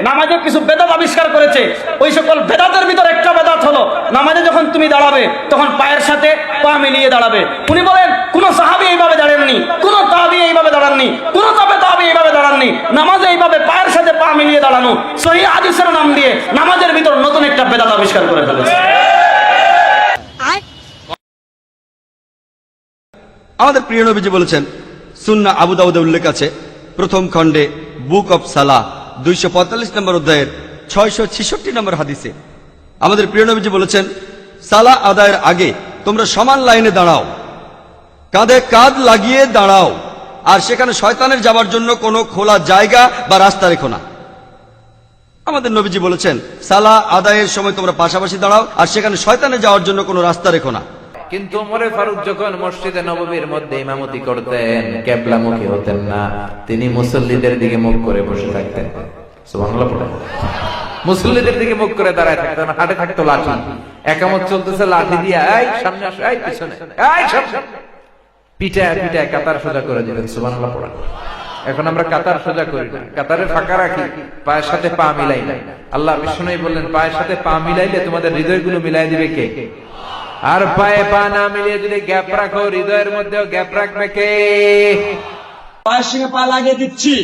নামাজে কিছু বেদাত আবিষ্কার করেছে। ওই সকল বেদাতের ভিতর একটা বেদাত হলো নামাজে যখন তুমি দাঁড়াবে তখন পায়ের সাথে পা মিলিয়ে দাঁড়াবে। উনি বলেন কোন সাহাবী এইভাবে দাঁড়াননি, কোন তাবী এইভাবে দাঁড়াননি, কোন তাবী এইভাবে দাঁড়াননি। নামাজে এইভাবে পায়ের সাথে পা মিলিয়ে দাঁড়ানো সহিহ হাদিসের নাম দিয়ে নামাজের ভিতর নতুন একটা বেদাত আবিষ্কার করে ফেলেছে। আমাদের প্রিয় নবীজি বলেছেন, সুন্নাহ আবু দাউদে উল্লেখ আছে প্রথম খণ্ডে বুক অফ সালাহ 245 নম্বর অধ্যায়ের 666 নম্বর হাদিসে আমাদের প্রিয় নবীজি বলেছেন, সালাহ আদায়ের আগে তোমরা সমান লাইনে দাঁড়াও, কাঁধে কাঁধ লাগিয়ে দাঁড়াও, আর সেখানে শয়তানের যাবার জন্য কোনো খোলা জায়গা বা রাস্তা রেখো না। আমাদের নবীজি বলেছেন, সালাহ আদায়ের সময় তোমরা পাশাপাশি দাঁড়াও, আর সেখানে শয়তানের যাওয়ার জন্য কোনো রাস্তা রেখো না। কিন্তু ওমরে ফারুক যখন মসজিদে নববীর মধ্যে ইমামতি করতেন, কিবলামুখী হতেন না, তিনি মুসল্লিদের দিকে মুখ করে বসে থাকতেন। সুবহানাল্লাহ পড়েন। মুসল্লিদের দিকে মুখ করে দাঁড়ায় থাকতেন, হাতে থাকতো লাঠি, একামত চলতেছে, লাঠি দিয়ে এই সামনে আসো, এই পিছনে, এই সামনে, পিটায় পিটায় কাতার সোজা করে দিলেন। সুবহানাল্লাহ পড়েন। এখন আমরা কাতার সোজা করি না, কাতারে ফাঁকা রাখি, পায়ের সাথে পা মিলাই না। আল্লাহ বিষ্ণুই বললেন, পায়ের সাথে পা মিলাইলে তোমাদের হৃদয়গুলো মিলাই দিবে কে? আর পায়ে পা না মিলিয়ে যদি গ্যাপ রাখো, হৃদয়ের মধ্যেও গ্যাপ রাখবে কে? পায়ের সঙ্গে পা লাগিয়ে দিচ্ছি,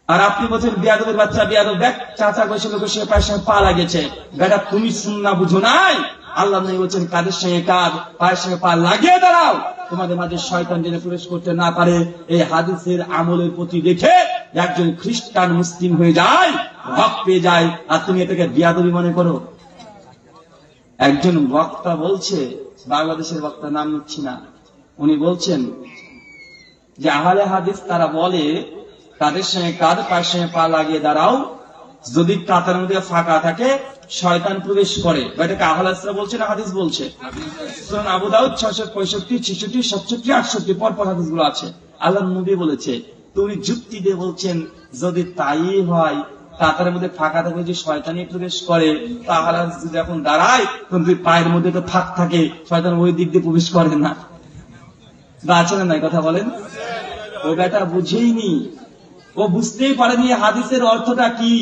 আর আপনি বলছেন বিয়াদবের বাচ্চা, বিয়াদব দেখ চাচা বসে বসে পায়ের সঙ্গে পা লাগিয়েছে। বেটা তুমি সুন্নাহ বুঝো নাই? আল্লাহ নবী বলছেন, কাদের সঙ্গে কাঁধ, পায়ের সঙ্গে পা লাগিয়ে দাঁড়াও, তোমাদের মাঝে শয়তান যেন প্রবেশ করতে না পারে। এই হাদিসের আমলের প্রতি দেখে একজন খ্রিস্টান মুসলিম হয়ে যায়, হক পেয়ে যায়, আর তুমি এটাকে বিয়াদবি মনে করো। একজন বক্তা বলছে, বাংলাদেশের বক্তা, নাম নিচ্ছি না, উনি বলছেন যে আহলে হাদিস তারা বলে তাদের সঙ্গে কাঁধ, পায়ের সঙ্গে পা লাগিয়ে দাঁড়াও, যদি কাতার মধ্যে ফাঁকা থাকে শয়তান প্রবেশ করে। এটাকে আহলে হাদিসরা বলছে না হাদিস বলছে? সুনান আবু দাউদ 665, 66, 67, 68 পরপর হাদিসগুলো আছে। আল্লাহর নবী বলেছে, তুমি যুক্তি দিয়ে বলছেন যদি তাই হয়, কাতারের মধ্যে ফাঁকা থাকে যে শয়তানি প্রবেশ করে, তাহলে যদি এখন দাঁড়ায় তখন পায়ের মধ্যে তো ফাঁক থাকে, শয়তান ওই দিক দিয়ে প্রবেশ করে না। বা আছে না নাই কথা বলেন? ও বেটা বুঝেইনি, ও বুঝতেই পারেনি হাদিসের অর্থটা কি।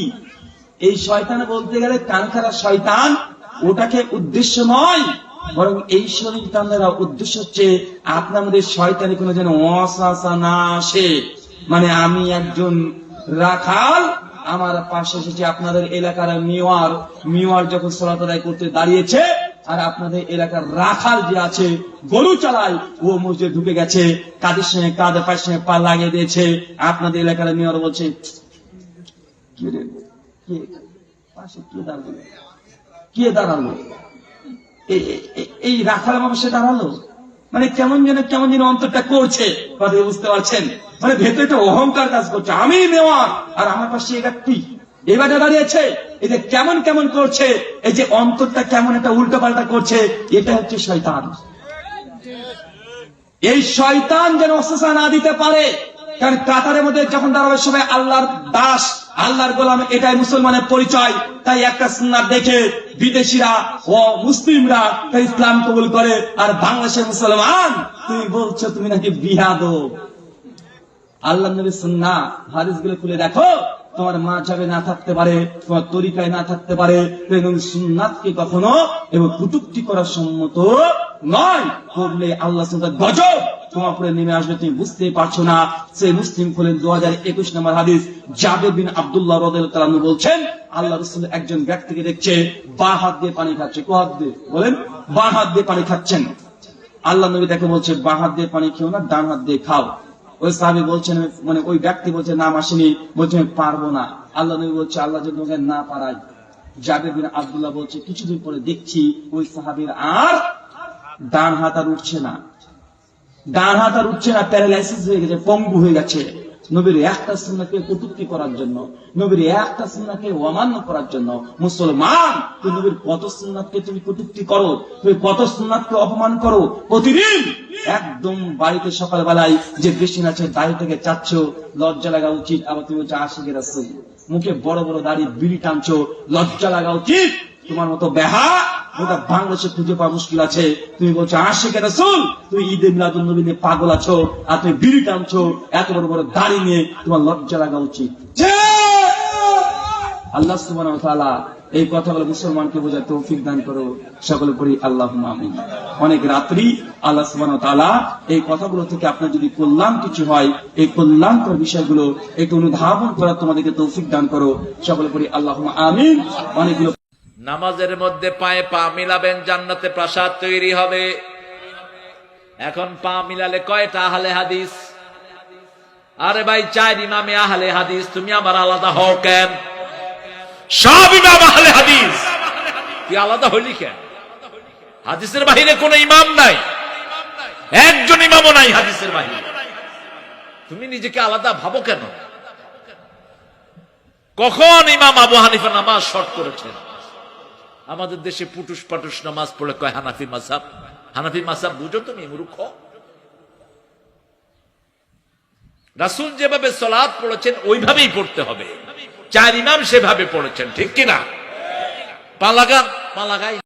এই শয়তান বলতে গেলে কানখারা শয়তান, ওটাকে উদ্দেশ্য নয়, বরং এই শয়তানেরা উদ্দেশ্য হচ্ছে আপনার মধ্যে শয়তানি কোনো যেন ওয়াসওয়াসা না আসে। মানে আমি একজন রাখাল, আমার পাশে এসেছে আপনাদের এলাকার মিওয়ার যখন সালাত আদায় করতে দাঁড়িয়েছে, আর আপনাদের এলাকার রাখাল যে আছে গরু চালায়, ও মসজিদে ঢুকে গেছে, কাদের সঙ্গে কাঁধে পায়ের সঙ্গে পা লাগিয়ে দিয়েছে। আপনাদের এলাকার মিওয়ার বলছে, কে দাঁড়ালো? এই রাখাল মানুষে দাঁড়ালো, মানে কেমন যেন অন্তরটা করছে, কথা বুঝতে পারছেন? মানে ভেতরে একটা অহংকার কাজ করছে, আমি মেওয়ার আর আমার পাশে এই ব্যক্তি এবারে দাঁড়িয়েছে, এটা কেমন কেমন করছে, এই যে অন্তরটা কেমন একটা উল্টো পাল্টা করছে, এটা হচ্ছে শয়তান। এই শয়তান যেন অস্বস্তি না দিতে পারে, কারণ কাতারের মধ্যে যখন দাঁড়াবে সবাই আল্লাহর দাস, আল্লাহর গোলাম, এটাই মুসলমানের পরিচয়। তাই একটা সুন্নাত দেখে বিদেশিরা ও মুসলিমরা ইসলাম কবুল করে, আর বাংলাদেশের মুসলমান তুমি বলছো তুমি নাকি বিয়াদব। আল্লাহ নবীর সুন্নাহ হাদিসগুলো খুলে দেখো, তোমার মাযহাবে না থাকতে পারে, তোমার তরিকায় না থাকতে পারে, কিন্তু সুন্নাতকে কখনো এবং কটূক্তি করার সম্মত নয়। করলে আল্লাহ সুন্নাত গজব তোমার উপরে নেমে আসবে, তুমি বুঝতেই পারছো না। সেই মুসলিম খোলেন 2021 নম্বর হাদিস, জাবের বিন আব্দুল্লাহ রাদিয়াল্লাহু তাআলা বলছেন, আল্লাহ রাসূল একজন ব্যক্তিকে দেখছে বাঁ হাত দিয়ে পানি খাচ্ছে। কোন হাত দিয়ে? বলেন। বাঁ হাত দিয়ে পানি খাচ্ছেন। আল্লাহ নবী তাকে বলছে, বাঁ হাত দিয়ে পানি খেও না, ডান হাত দিয়ে খাও। ওই সাহাবী বলছেন, মানে ওই ব্যক্তি বলছে নাম আসেনি, বলছে আমি পারবো না। আল্লাহ নবী বলছে, আল্লাহ যদি তোমাকে না পারায়। জাবের বিন আব্দুল্লাহ বলছে, কিছুদিন পরে দেখছি ওই সাহাবীর আর ডান হাত আর উঠছে না, প্যারালাইসিস হয়ে গেছে, পঙ্গু হয়ে গেছে। নবীর একটা সুন্নাহকে কটূক্তি করার জন্য, নবীর একটা সুন্নাহকে অমান্য করার জন্য। মুসলমান, তুমি নবীর কত সুন্নাহকে তুমি কটূক্তি করো, তুমি কত সুন্নাহকে অপমান করো প্রতিদিন। একদম বাড়িতে সকালবেলায় যে বেশি আছে দাড়ি থেকে চাচ্ছ, লজ্জা লাগা উচিত। আবার তুমি হচ্ছে আশিকের রাসূল, মুখে বড় বড় দাড়ি, বিড়ি টানছো, লজ্জা লাগা উচিত। তোমার মতো বেহা গোটা বাংলাদেশে খুঁজে পাওয়া মুশকিল আছে। তুমি বলছো আশিকে রাসূল, তুমি ঈদে মিলাদুন নবী নিয়ে পাগল আছো, আর তুমি বিড়ি টানছো, এত বড় বড় দাড়ি নিয়ে, তোমার লজ্জা লাগা উচিত। আল্লাহ সুবহানাহু ওয়া তাআলা এই কথাগুলো মুসলমানকে বোঝার তৌফিক দান করো, সকলে পড়ি আল্লাহুম্মা আমিন। অনেক রাত্রি আল্লাহ সুবহানাহু ওয়া তাআলা এই কথাগুলো থেকে আপনার যদি কল্যাণ কিছু হয়, এই কল্যাণকর বিষয়গুলো একটু অনুধাবন করার তোমাদেরকে তৌফিক দান করো, সকলে পড়ি আল্লাহুম্মা আমিন। অনেকগুলো নামাজের মধ্যে পায়ে পা মিলাবেন, জান্নাতে প্রাসাদ তৈরি হবে। এখন পা মিলালে কয়টা আহলে হাদিস? আরে ভাই, 4 ইমামে আহলে হাদিস, তুমি আবার আলাদা হও কেন? সব ইমাম আহলে হাদিস, তুই আলাদা হইলি কেন? হাদিসের বাহিরে কোন ইমাম নাই, একজন ইমামও নাই হাদিসের বাহিরে, তুমি নিজেকে আলাদা ভাবো কেন? কখন ইমাম আবু হানিফা নামাজ শর্ট করেছেন? আমাদের দেশে পুটুস পাটুস নামাজ পড়ে কয় হানাফি মাযহাব। হানাফি মাযহাব বুঝো তুমি মূর্খ? রাসূল যেভাবে সালাত পড়েছেন ওইভাবেই পড়তে হবে, 4 ইমাম সেভাবে পড়েছেন, ঠিক কিনা? পা লাগান, পা লাগাই।